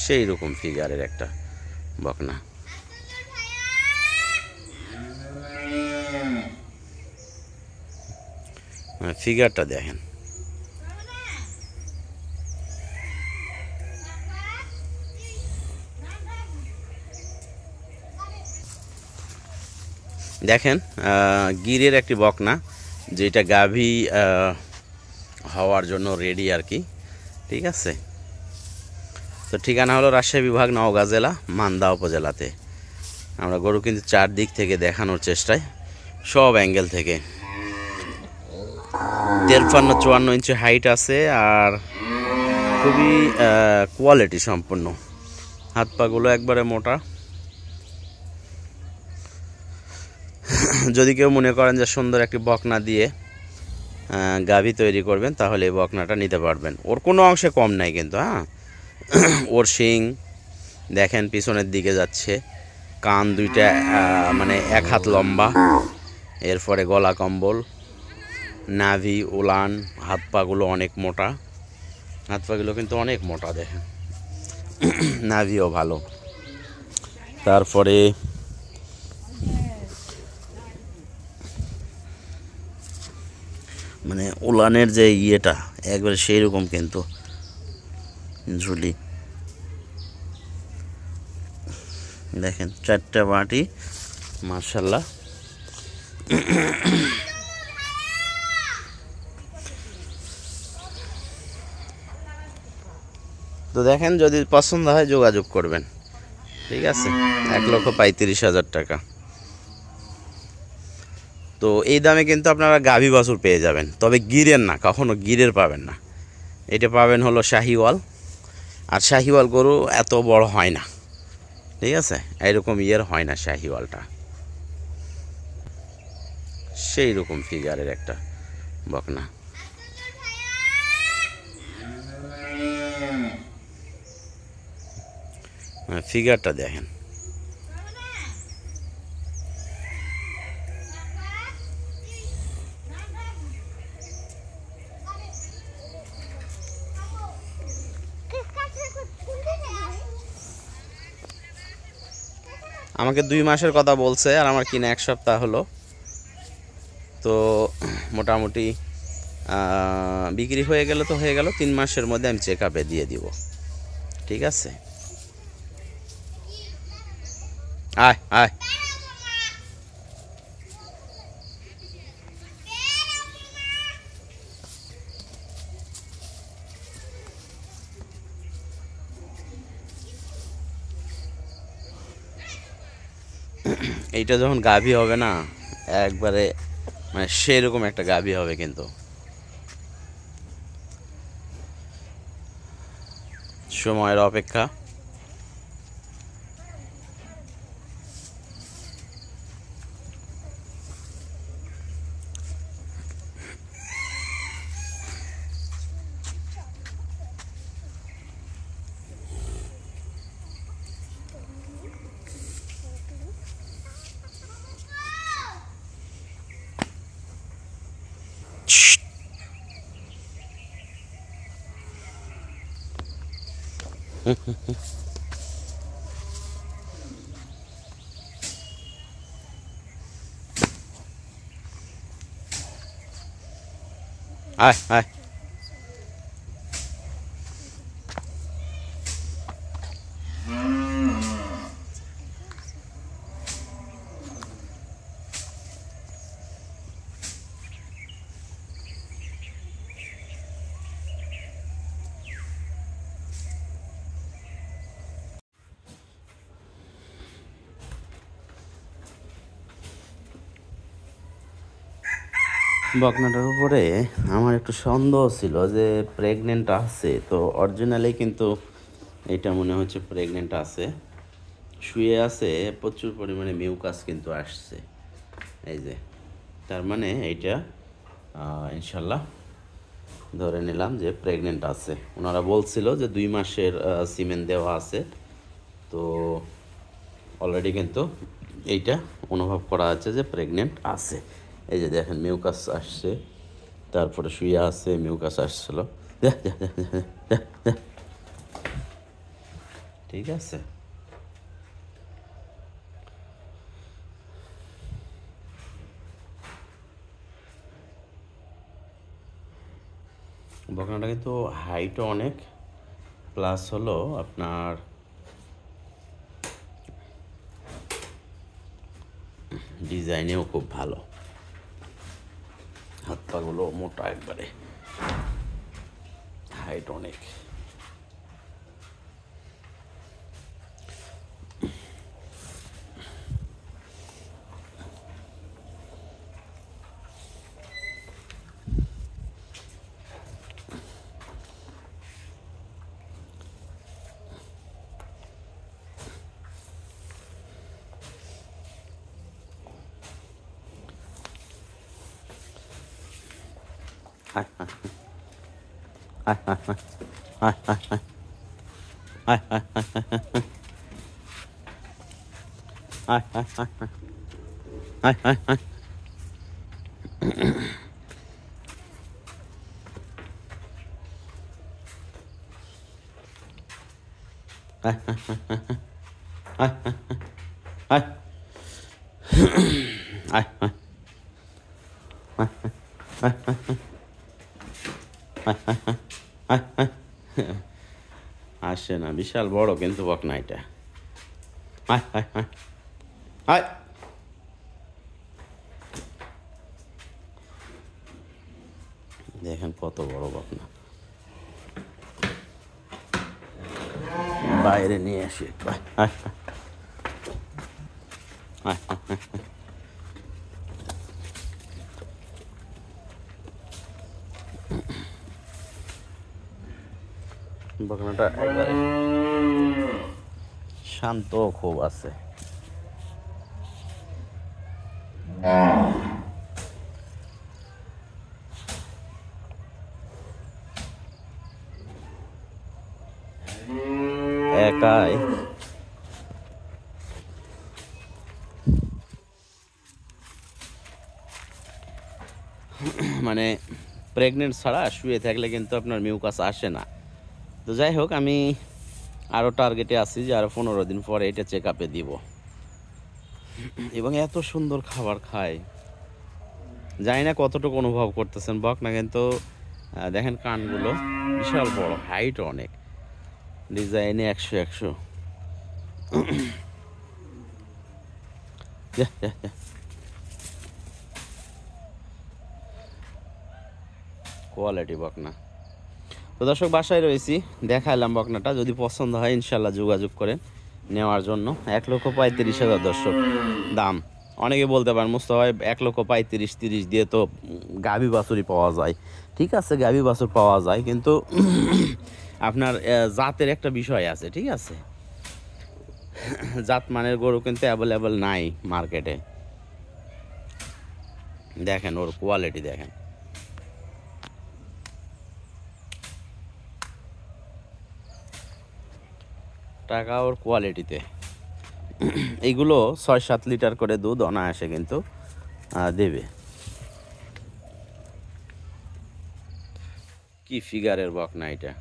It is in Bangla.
সেই রকম ফিগারের একটা বকনা। ফিগারটা দেখেন। দেখেন গিরের একটি বকনা, যেটা গাভী হওয়ার জন্য রেডি আর কি। ঠিক আছে, তো ঠিকানা হলো রাজশাহী বিভাগ, নওগাঁ জেলা, মান্দা উপজেলাতে। আমরা গরু কিন্তু চারদিক থেকে দেখানোর চেষ্টায়, সব অ্যাঙ্গেল থেকে। 53-54 ইঞ্চি হাইট আছে, আর খুবই কোয়ালিটি সম্পন্ন। হাত পাগুলো একবারে মোটা। যদি কেউ মনে করেন যে সুন্দর একটি বকনা দিয়ে গাভী তৈরি করবেন, তাহলে এই বকনাটা নিতে পারবেন। ওর কোনো অংশে কম নাই কিন্তু। হ্যাঁ, ওর শিং দেখেন পিছনের দিকে যাচ্ছে, কান দুইটা মানে 1 হাত লম্বা, এরপরে গলা কম্বল, নাভি, উলান, হাত পাগুলো অনেক মোটা। হাত পাগুলো কিন্তু অনেক মোটা, দেখেন নাভিও ভালো। তারপরে মানে উলানের যে ইয়েটা একবারে সেই রকম কিন্তু ঝুলি। দেখেন 4টা বাটি, মাশাআল্লাহ। তো দেখেন, যদি পছন্দ হয় যোগাযোগ করবেন। ঠিক আছে, 1,35,000 টাকা। তো এই দামে কিন্তু আপনারা গাভী বাছুর পেয়ে যাবেন, তবে গিরের না, কখনো গিরের পাবেন না। এটা পাবেন হলো শাহিওয়াল, আর শাহিওয়াল গরু এত বড় হয় না। ঠিক আছে, এরকম ইয়ের হয় না শাহিওয়ালটা। সেই রকম ফিগারের একটা বকনা। ফিগারটা দেখেন। আমাকে 2 মাসের কথা বলছে, আর আমার কিনা 1 সপ্তাহ হলো। তো মোটামুটি বিক্রি হয়ে গেলে তো হয়ে গেল, 3 মাসের মধ্যে আমি চেক আপে দিয়ে দিব। ঠিক আছে, আয় আয়। এইটা যখন গাভী হবে না, একবারে মানে সেরকম একটা গাভী হবে কিন্তু। সময়ের অপেক্ষা। আয় আয়। বকনাটার উপরে আমার একটু সন্দেহ ছিল যে প্রেগনেন্ট আছে, তো অরিজিনালি কিন্তু এটা মনে হচ্ছে প্রেগনেন্ট আছে। শুয়ে আছে, প্রচুর পরিমাণে মিউকাস কিন্তু আসছে, এই যে। তার মানে এইটা ইনশাল্লাহ ধরে নিলাম যে প্রেগনেন্ট আছে। ওনারা বলছিল যে 2 মাসের সিমেন্ট দেওয়া আছে, তো অলরেডি কিন্তু এইটা অনুভব করা যাচ্ছে যে প্রেগনেন্ট আছে। এই যে দেখেন মিউকাস আসছে, তারপরে শুয়ে আছে, মিউকাস আসছিল। ঠিক আছে। বকনাটা কিন্তু হাইটও অনেক, প্লাস হলো আপনার ডিজাইনেও খুব ভালো, হাত পাগুলো মোটা একবারে, হাইট অনেক। আসে না, বিশাল বড় কিন্তু বকনা এটা। দেখেন কত বড় বকনা, বাইরে নিয়ে আসি একবার। বকনাটা একবারে শান্ত খুব আছে। একাই মানে প্রেগনেন্ট ছাড়া শুয়ে থাকলে কিন্তু আপনার মিউকাস আসে না। তো যাই হোক, আমি আরও টার্গেটে আছি যে আরও 15 দিন পরে এটা চেক আপে দিব। এবং এত সুন্দর খাবার খায়, জানি না কতটুকু অনুভব করতেছেন। বকনা কিন্তু দেখেন কানগুলো বিশাল বড়, হাইট অনেক, ডিজাইনে 100 কোয়ালিটি বকনা। তো দর্শক, বাসায় রয়েছি, দেখাইলাম বকনাটা। যদি পছন্দ হয় ইনশাল্লাহ যোগাযোগ করেন নেওয়ার জন্য। 1,35,000 দর্শক দাম। অনেকে বলতে পারেন মুস্তাফা ভাই 1,35,000-30 দিয়ে তো গাভী বাছুরই পাওয়া যায়। ঠিক আছে, গাভী বাছুর পাওয়া যায়, কিন্তু আপনার জাতের একটা বিষয় আছে। ঠিক আছে, জাত মানের গরু কিন্তু অ্যাভেলেবেল নাই মার্কেটে। দেখেন ওর কোয়ালিটি, দেখেন টাকা ওর কোয়ালিটিতে। এইগুলো 6-7 লিটার করে দুধ অনায়াসে কিন্তু দেবে। কি ফিগারের বকনা এটা!